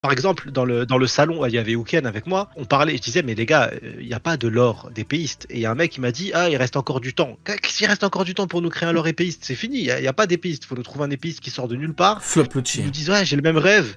Par exemple, dans le salon, il y avait Uken avec moi, on parlait, je disais: «Mais les gars, il y a pas de lore d'épéiste» et il y a un mec qui m'a dit: «Ah, il reste encore du temps». Qu'est-ce qu'il reste encore du temps pour nous créer un lore épéiste? C'est fini, il y a pas d'épéiste, faut nous trouver un épéiste qui sort de nulle part, Flop qui Lucci. nous dise: «Ouais, j'ai le même rêve».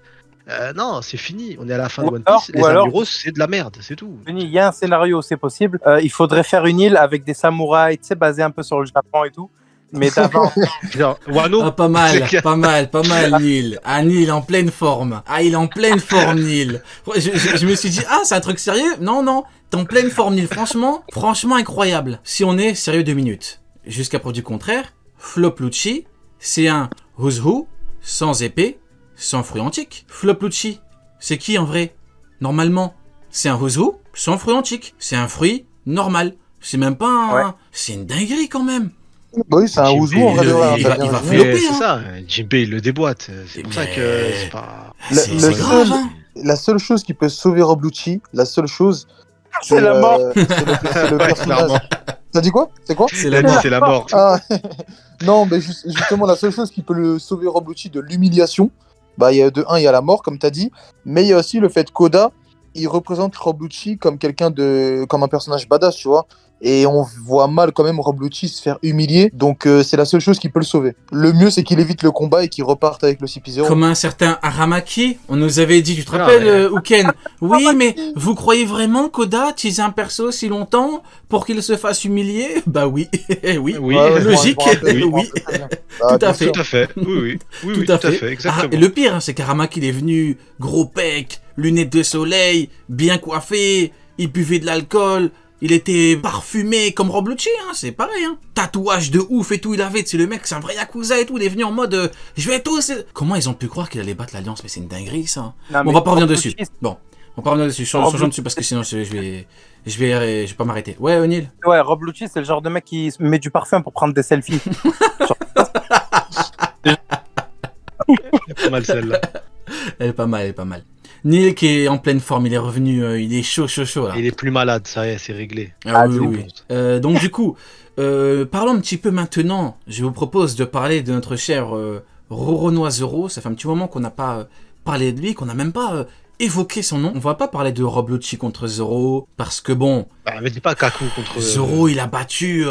Non, c'est fini, on est à la fin de Ou One alors- Piece, ou les alors- Amuros, c'est de la merde, c'est tout. Denis, il y a un scénario, c'est possible. Il faudrait faire une île avec des samouraïs, tu sais, basé un peu sur le Japon et tout. Mais d'avant, Genre, Wano, Ah, pas mal, c'est que- pas mal, pas mal, Neil. Ah, Neil en pleine forme. Ah, il est en pleine forme, Neil. Je me suis dit, ah, c'est un truc sérieux? Non, non, t'es en pleine forme, Neil. Franchement incroyable. Si on est sérieux 2 minutes. Jusqu'à preuve du contraire, Flop Lucci, c'est un Who's Who, sans épée, sans fruit antique. Flop Lucci, c'est qui en vrai? Normalement, c'est un Who's Who, sans fruit antique. C'est un fruit normal. C'est même pas un... Ouais. C'est une dinguerie quand même. Bah oui, c'est un Jinbei, ouzou en vrai de vrai. il t'as va- bien il va résumé. flopper, C'est hein. ça, Jinbei il le déboîte, c'est pour ça que Mais- c'est pas... C'est Le c'est grave, seul- hein. La seule chose qui peut sauver Rob Lucci, la seule chose, c'est la mort. c'est le Ouais, personnage. clairement. T'as dit quoi? C'est quoi? C'est Il la a dit mort. c'est la mort. Ah, non, mais justement, la seule chose qui peut le sauver Rob Lucci de l'humiliation, bah, il y a il y a la mort, comme tu as dit, mais il y a aussi le fait qu'Oda, il représente Rob Lucci comme comme un personnage badass, tu vois. Et on voit mal quand même Rob Lucci se faire humilier, donc c'est la seule chose qui peut le sauver. Le mieux, c'est qu'il évite le combat et qu'il reparte avec le CP0. Comme un certain Aramaki, on nous avait dit, tu te Non, rappelles, mais- Uken? Oui, mais vous croyez vraiment qu'Oda tease un perso si longtemps pour qu'il se fasse humilier? Bah oui, oui, Oui, Ouais, ouais, je logique, me rappelle, je me oui. rappelle très bien. Tout à bien fait. sûr. tout à fait. Oui, Tout à fait. exactement. Ah, et le pire, hein, c'est qu'Aramaki, il est venu gros pec, lunettes de soleil, bien coiffé, il buvait de l'alcool, il était parfumé comme Rob Lucci, hein, c'est pareil. Hein. Tatouage de ouf et tout, il avait, c'est le mec, c'est un vrai yakuza et tout, il est venu en mode, je vais tous... Comment ils ont pu croire qu'il allait battre l'Alliance? Mais c'est une dinguerie, ça. Non, Bon, on mais va pas revenir Rob dessus. Lucci, Bon, on va pas revenir dessus. Changeons dessus parce que sinon je vais pas m'arrêter. Ouais, O'Neill. Ouais, Rob Lucci, c'est le genre de mec qui se met du parfum pour prendre des selfies. Pas mal celle-là. Elle est pas mal, elle est pas mal. Neil qui est en pleine forme, il est revenu, il est chaud là. Il est plus malade, ça y est, c'est réglé. Ah oui, c'est oui, oui. Donc du coup, parlons un petit peu maintenant. Je vous propose de parler de notre cher Roronoa Zoro. Ça fait un petit moment qu'on n'a pas parlé de lui, qu'on n'a même pas évoqué son nom. On va pas parler de Rob Lucci contre Zoro parce que bon, Bah, mais dis pas Kaku contre... Zoro il a battu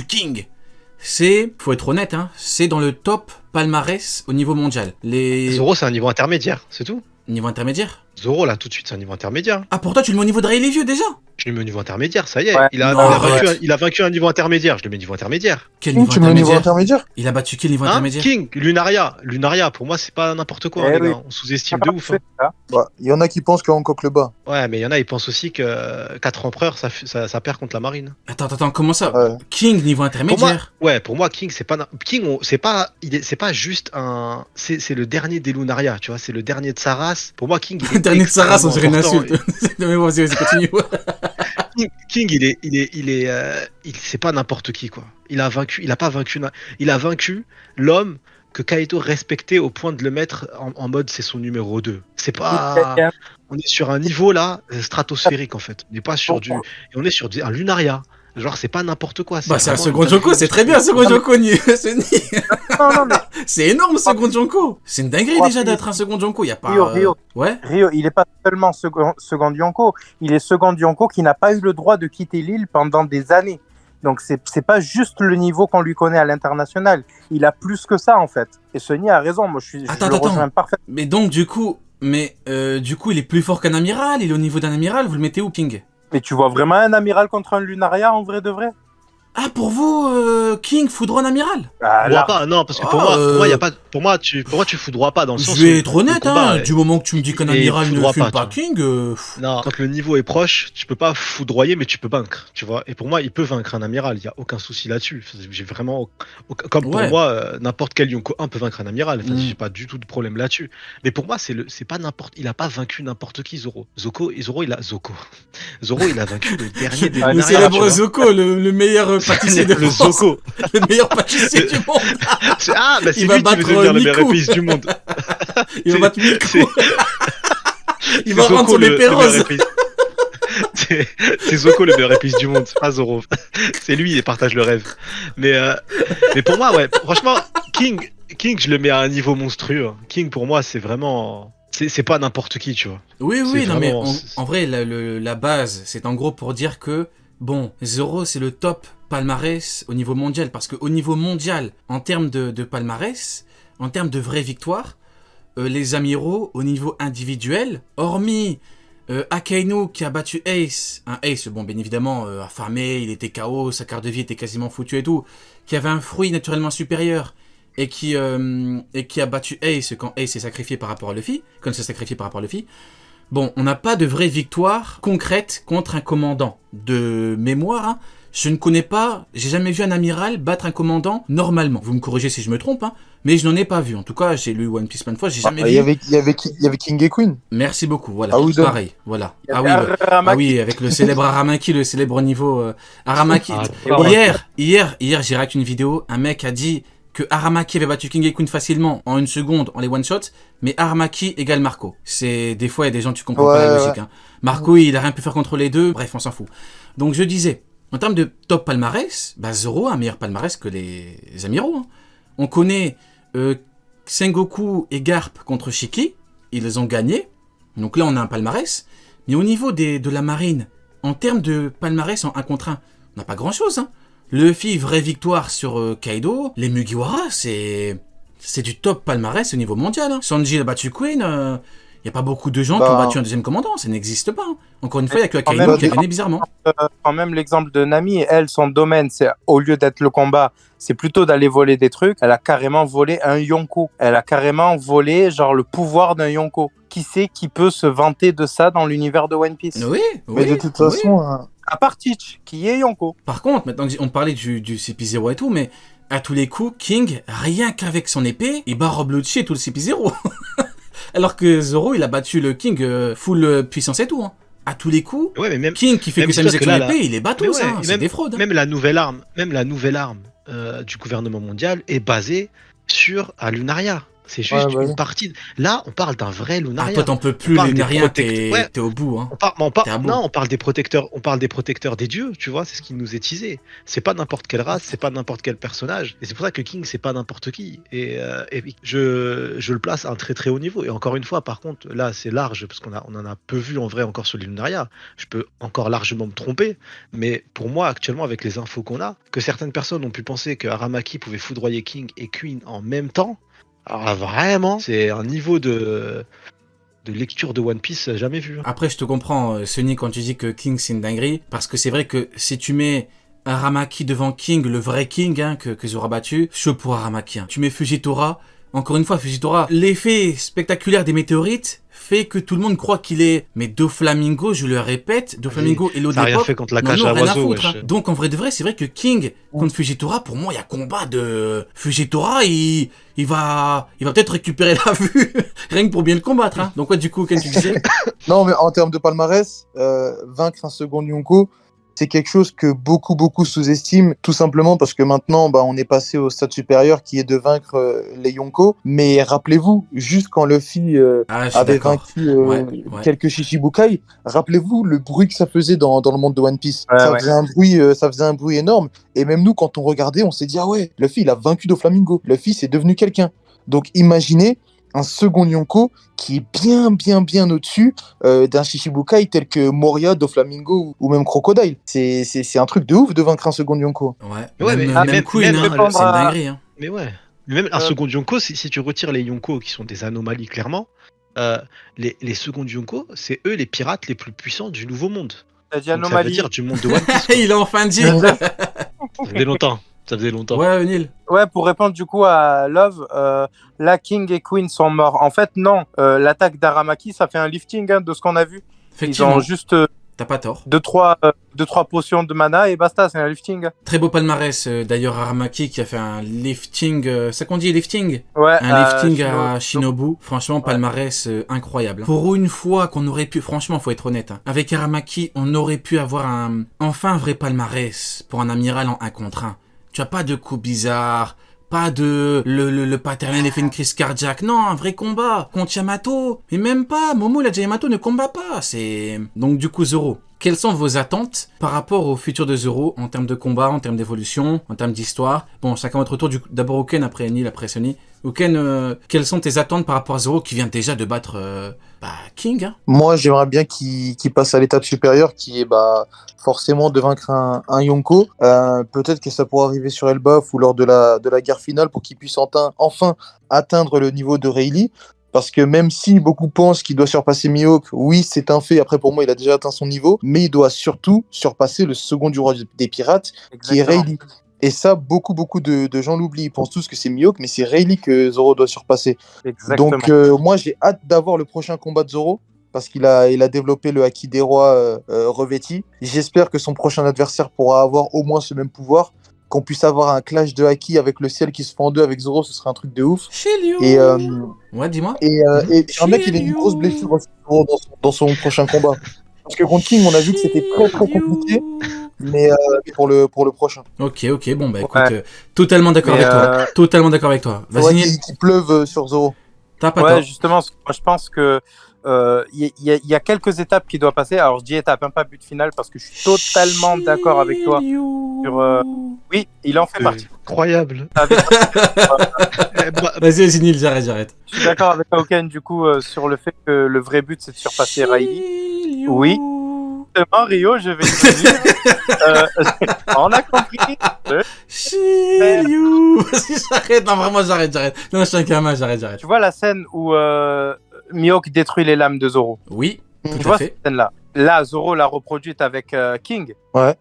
King. C'est, faut être honnête, hein, c'est dans le top palmarès au niveau mondial. Les Zoro, c'est un niveau intermédiaire, c'est tout. niveau intermédiaire. Zoro, là, tout de suite, c'est un niveau intermédiaire. Ah pour toi tu le mets au niveau de Ray les vieux déjà? Je le mets au niveau intermédiaire, ça y est. Ouais. Il Non, a arrête. il a vaincu un niveau intermédiaire, je le mets niveau intermédiaire. Quel King, niveau tu mets au niveau intermédiaire? intermédiaire? Il a battu quel niveau Hein intermédiaire? King, Lunaria, pour moi, c'est pas n'importe quoi, Eh les oui. gars. On sous-estime de ouf. Hein. Bah, il y en a qui pensent que Hancock le bat. Ouais, mais il y en a, ils pensent aussi que 4 empereurs, ça perd contre la marine. Attends, comment ça? Ouais. King niveau Pour moi, intermédiaire? ouais, pour moi, King, c'est pas, c'est pas juste un, c'est le dernier des Lunaria, tu vois, c'est le dernier de sa race. Pour moi, King, il est Dernier de sa race, on dirait une extrêmement insulte. Non mais vas-y, continue. King, c'est pas n'importe qui, quoi. Il a vaincu l'homme que Kaito respectait au point de le mettre en mode c'est son numéro 2. C'est pas, on est sur un niveau là stratosphérique en fait. On n'est pas sur on est sur un Lunaria. Genre c'est pas n'importe quoi. Bah c'est un vraiment second une Jonko, dinguerie. c'est très bien second Jonko. Non, mais C'est énorme second Jonko. C'est une dinguerie Ouais, déjà Rio. d'être un second Jonko. Y a pas. Rio. Ouais. Rio, il est pas seulement second Yonko, il est second Yonko qui n'a pas eu le droit de quitter l'île pendant des années. Donc c'est pas juste le niveau qu'on lui connaît à l'international. Il a plus que ça en fait. Et Sony a raison. Moi je Attends. le rejoins parfaitement. Mais donc du coup, il est plus fort qu'un amiral. Il est au niveau d'un amiral. Vous le mettez où King? Mais tu vois vraiment un amiral contre un Lunaria en vrai de vrai? Ah pour vous, King foudroie un amiral? Ah, Foudroie là, pas, non, parce que pour Ah, moi, y a pas, pour moi, tu foudroies pas dans le sens. Je vais où être honnête, le combat, du moment que tu me dis qu'un il amiral ne foudroie fume pas, pas tu King, Non, quand le niveau est proche, tu peux pas foudroyer, mais tu peux vaincre, tu vois. Et pour moi, il peut vaincre un amiral, il y a aucun souci là-dessus. J'ai vraiment, comme pour Ouais. moi, n'importe quel Yonko 1 peut vaincre un amiral. Enfin, Mm. j'ai pas du tout de problème là-dessus. Mais pour moi, c'est pas n'importe, il a pas vaincu n'importe qui, Zoro. Zoro, il a vaincu le dernier des Ah, le Lunaria, tu célèbre vois. Zoko, le meilleur pâtissier de Le France, Zoko. le meilleur pâtissier du monde. Ah, bah c'est Il va lui qui battre veut devenir le meilleur Nico. épéiste du monde. Il va C'est- battre Milko. c'est- Il va C'est rendre Zoko son le épée meilleur rose. épéiste. C'est Zoko le meilleur épice du monde, c'est pas Zoro. C'est lui, il partage le rêve. Mais pour moi, ouais, franchement, King, je le mets à un niveau monstrueux. King, pour moi, c'est vraiment. c'est pas n'importe qui, tu vois. Oui, C'est oui, non mais vraiment- en vrai, la base, c'est en gros pour dire que, bon, Zoro, c'est le top palmarès au niveau mondial. Parce qu'au niveau mondial, en termes de palmarès, en termes de vraies victoires, les amiraux, au niveau individuel, hormis Akainu qui a battu Ace, un Ace, bon, bien évidemment, affamé, il était KO, sa carte de vie était quasiment foutue et tout, qui avait un fruit naturellement supérieur, et qui a battu Ace quand Ace s'est sacrifié par rapport à Luffy, quand il s'est sacrifié par rapport à Luffy. Bon, on n'a pas de vraie victoire concrète contre un commandant. De mémoire, hein, je ne connais pas, j'ai jamais vu un amiral battre un commandant normalement. Vous me corrigez si je me trompe, hein, mais je n'en ai pas vu. En tout cas, j'ai lu One Piece plein de fois, j'ai jamais Il vu. y avait King et Queen. Merci beaucoup, voilà, Ah oui, donc. pareil, voilà. Il y Ah avait oui, ouais. Aramaki. Ah oui, avec le célèbre Aramaki, le célèbre niveau Aramaki. Ah, Hier, j'ai réacté une vidéo, un mec a dit que Aramaki avait battu King et Queen facilement en une seconde en les one-shots, mais Aramaki égale Marco. C'est des fois il y a des gens tu comprends pas la logique. Hein. Marco il a rien pu faire contre les deux, bref on s'en fout. Donc je disais, en termes de top palmarès, bah Zoro a un meilleur palmarès que les amiraux. Hein. On connaît Sengoku et Garp contre Shiki, ils les ont gagnés, donc là on a un palmarès. Mais au niveau de la marine, en termes de palmarès en 1 contre 1, on n'a pas grand chose. Hein. Luffy, vraie victoire sur Kaido. Les Mugiwara, c'est du top palmarès au niveau mondial. Hein. Sanji a battu Queen. Il n'y a pas beaucoup de gens qui ont battu un deuxième commandant. Ça n'existe pas. Hein. Encore une fois, il n'y a que Kaido qui a gagné bizarrement. Quand même, l'exemple de Nami, elle, son domaine, c'est au lieu d'être le combat, c'est plutôt d'aller voler des trucs. Elle a carrément volé un Yonko. Elle a carrément volé, genre, le pouvoir d'un Yonko. Qui sait qui peut se vanter de ça dans l'univers de One Piece? Oui, Mais de toute façon, À part Teach, qui est Yonko. Par contre, maintenant on parlait du CP0 et tout, mais à tous les coups, King, rien qu'avec son épée, il bat Rob Lucci et tout le CP0. Alors que Zoro, il a battu le King full puissance et tout. Hein. À tous les coups, Ouais, mais même, King qui fait même que s'amuser avec que son là, épée, il est bateau, mais ouais, ça. et C'est même- des fraudes. Hein. même la nouvelle arme du gouvernement mondial est basée sur un Lunaria. C'est juste Ouais, bah une oui. partie. Là, on parle d'un vrai Ah, Lunaria. toi, t'en peux plus, parle les des Nariens, ouais. t'es au bout. Hein. T'es à bout. Non, on parle des protecteurs des dieux, tu vois, c'est ce qui nous est teasé. C'est pas n'importe quelle race, c'est pas n'importe quel personnage. Et c'est pour ça que King, c'est pas n'importe qui. Et je le place à un très très haut niveau. Et encore une fois, par contre, là, c'est large, parce on en a peu vu en vrai encore sur les Lunaria. Je peux encore largement me tromper. Mais pour moi, actuellement, avec les infos qu'on a, que certaines personnes ont pu penser que Aramaki pouvait foudroyer King et Queen en même temps. Alors là, vraiment, c'est un niveau de lecture de One Piece jamais vu. Après, je te comprends, Sonny, quand tu dis que King, c'est une dinguerie. Parce que c'est vrai que si tu mets Aramaki devant King, le vrai King hein, que Zoro a battu, chaud pour Aramaki. Hein. Tu mets Fujitora, encore une fois, Fujitora, l'effet spectaculaire des météorites fait que tout le monde croit qu'il est... Mais Doflamingo, je le répète, Doflamingo et l'eau Ça a rien d'époque... fait contre la Non, cage non, à rien à oiseaux, foutre, wesh. hein. Donc en vrai de vrai, c'est vrai que King contre Fujitora, pour moi, il y a combat de... Fujitora, il va peut-être récupérer la vue, rien que pour bien le combattre. Hein. Donc ouais, du coup, Ken, tu disais non, mais en termes de palmarès, vaincre un second Yonko, c'est quelque chose que beaucoup sous-estiment, tout simplement parce que maintenant, on est passé au stade supérieur qui est de vaincre les Yonko. Mais rappelez-vous, juste quand Luffy Ah, je suis avait d'accord. vaincu Ouais. quelques Shichibukai, rappelez-vous le bruit que ça faisait dans le monde de One Piece. Ouais, ça ouais. faisait un bruit énorme. Et même nous, quand on regardait, on s'est dit, ah ouais, Luffy, il a vaincu Doflamingo. Luffy, c'est devenu quelqu'un. Donc imaginez un second Yonko qui est bien au-dessus d'un Shichibukai tel que Moria, Doflamingo ou même Crocodile. C'est un truc de ouf de vaincre un second Yonko. Ouais, Ouais, même, mais même Queen, même hein, répondre c'est une à- dinguerie. Hein. Mais ouais. Mais même un Euh, second Yonko, si tu retires les Yonko qui sont des anomalies clairement, les seconds Yonko, c'est eux les pirates les plus puissants du Nouveau Monde. T'as dit Donc, ça veut anomalie. dire du monde de One Piece. quoi. Il a enfin dit Ça faisait longtemps. Ça faisait longtemps. Ouais, Neil. Ouais, pour répondre du coup à Love, là, King et Queen sont morts. En fait, non. L'attaque d'Aramaki, ça fait un lifting hein, de ce qu'on a vu. Ils Effectivement, ont juste t'as pas tort. 2-3 potions de mana et basta, c'est un lifting. Très beau palmarès, d'ailleurs, Aramaki qui a fait un lifting, ça qu'on dit lifting Ouais, Un lifting Shino- à Shinobu. Franchement, palmarès incroyable. Pour une fois qu'on aurait pu, franchement, faut être honnête, hein, avec Aramaki, on aurait pu avoir enfin un vrai palmarès pour un amiral en 1 contre 1. Tu as pas de coup bizarre, pas de le paternel effet une crise cardiaque. Non, un vrai combat contre Yamato. Mais même pas, Momo, la Yamato ne combat pas. C'est donc du coup Zoro. Quelles sont vos attentes par rapport au futur de Zoro en termes de combat, en termes d'évolution, en termes d'histoire? Bon, chacun votre tour. D'abord Ken, après Neil, après Sonny. Auken, quelles sont tes attentes par rapport à Zoro qui vient déjà de battre King, hein? Moi, j'aimerais bien qu'il passe à l'étape supérieure, qui est forcément de vaincre un Yonko. Peut-être que ça pourra arriver sur Elbaf ou lors de la guerre finale pour qu'il puisse enfin atteindre le niveau de Rayleigh. Parce que même si beaucoup pensent qu'il doit surpasser Mihawk, oui, c'est un fait. Après, pour moi, il a déjà atteint son niveau. Mais il doit surtout surpasser le second du roi des pirates, qui est Rayleigh. Et ça, beaucoup de gens l'oublient. Ils pensent tous que c'est Mihawk, mais c'est Rayleigh que Zoro doit surpasser. Exactement. Donc, moi, j'ai hâte d'avoir le prochain combat de Zoro. Parce qu'il a développé le Haki des rois revêti. J'espère que son prochain adversaire pourra avoir au moins ce même pouvoir. Qu'on puisse avoir un clash de Haki avec le ciel qui se fend en deux avec Zoro, ce serait un truc de ouf. Et, ouais, dis-moi. Et j'aimerais bien qu'il ait une grosse blessure aussi, Zoro, dans son prochain combat. Parce que contre King, on a vu que c'était très compliqué. Mais pour le prochain. Ok, bon, bah écoute, totalement d'accord avec toi. Totalement d'accord avec toi. Vas-y, Neil. Qu'il pleuve sur Zoro. T'as pas tort. Justement, moi, je pense que y a quelques étapes qu'il doit passer. Alors, je dis étape, pas but final, parce que je suis totalement d'accord avec toi. Oui, il en fait partie. Incroyable. Vas-y, Neil, j'arrête. Je suis d'accord avec Auken, du coup, sur le fait que le vrai but, c'est de surpasser Rayleigh. Oui. Justement, Rio, je vais te dire. On a compris. Shiryu. J'arrête, non, vraiment, j'arrête. Non, je suis un gamin, j'arrête. Tu vois la scène où Mihawk détruit les lames de Zoro? Oui, tout tu à vois fait. Cette scène-là. Là, Zoro l'a reproduite avec King. Ouais.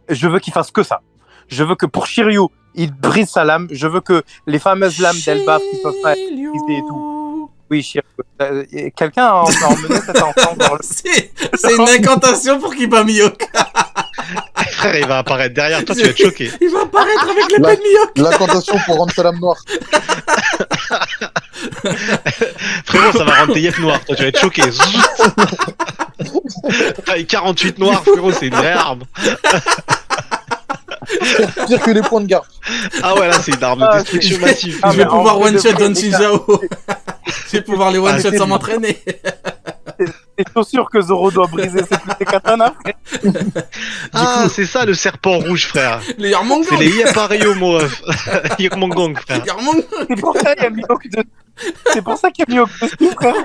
Je veux qu'il fasse que ça. Je veux que pour Shiryu, il brise sa lame. Je veux que les fameuses lames d'Elbaf qui peuvent pas être brisées et tout. Oui, Shiryu. Quelqu'un a emmené cet enfant dans le... C'est une incantation pour qu'il bat Mihawk. Frère, il va apparaître derrière toi, tu vas être choqué. Il va apparaître avec l'épée de Mihawk. L'incantation pour rendre sa lame noire. Frérot, ça va rendre tes yeux noirs, toi tu vas être choqué. Avec 48 noirs, frérot, c'est une vraie arme. Pire que les points de garde. Ah ouais, là c'est une arme de destruction massive. Je vais pouvoir one-shot Don Shinjao. Je vais pouvoir les one-shot sans m'entraîner. T'es sûr que Zoro doit briser ses katanas, frère? Ah, c'est ça le serpent rouge, frère. Les Yarmongong. C'est les Yapario, mon ref. Yarmongong, frère. Yarmongong. C'est pour ça qu'il y a Mihawk de... C'est pour ça qu'il y a Mihawk dessus, frère.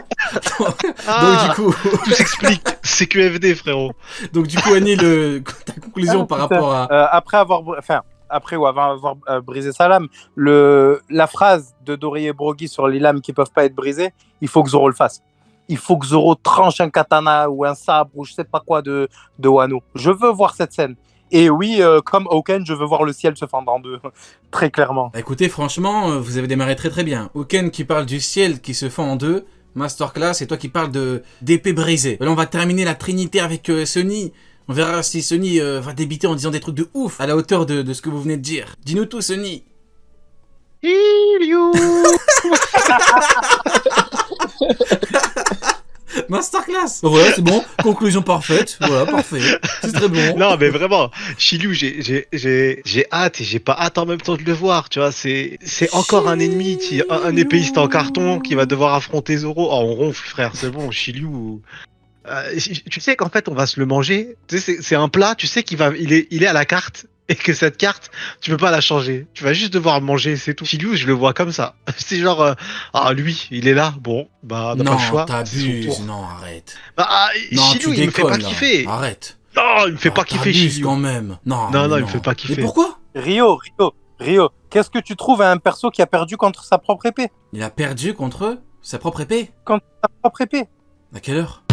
Donc du coup, tout s'explique. C'est QFD, frérot. Donc du coup, Annie, ta conclusion par rapport à... Après avoir brisé sa lame, la phrase de Dory et Brogy sur les lames qui peuvent pas être brisées, il faut que Zoro le fasse. Il faut que Zoro tranche un katana ou un sabre ou je sais pas quoi de Wano. Je veux voir cette scène. Et oui, comme Auken, je veux voir le ciel se fendre en deux, très clairement. Écoutez, franchement, vous avez démarré très bien. Auken qui parle du ciel qui se fend en deux, masterclass, et toi qui parles d'épée brisée. Là, on va terminer la trinité avec Sunny. On verra si Sunny va débiter en disant des trucs de ouf à la hauteur de ce que vous venez de dire. Dis-nous tout, Sunny. Masterclass. Voilà, c'est bon. Conclusion parfaite. Voilà, parfait. C'est très bon. Non, mais vraiment, Shiryu, j'ai hâte et j'ai pas hâte en même temps de le voir. Tu vois, c'est encore un ennemi, un épéiste en carton qui va devoir affronter Zoro. Oh, on ronfle, frère. C'est bon, Shiryu. Tu sais qu'en fait, on va se le manger. Tu sais, c'est un plat. Tu sais il est à la carte. Et que cette carte, tu peux pas la changer. Tu vas juste devoir manger, c'est tout. Shiryu, je le vois comme ça. C'est genre, lui, il est là. Bon, bah, on n'a pas le choix. Non, t'abuses. Non, arrête. Non, Shiryu, il me fait pas kiffer. Là. Arrête. Non, il me fait pas kiffer, Shiryu. Quand même. Non, il me fait pas kiffer. Mais pourquoi? Rio, qu'est-ce que tu trouves à un perso qui a perdu contre sa propre épée? Il a perdu contre sa propre épée? Contre sa propre épée. À quelle heure?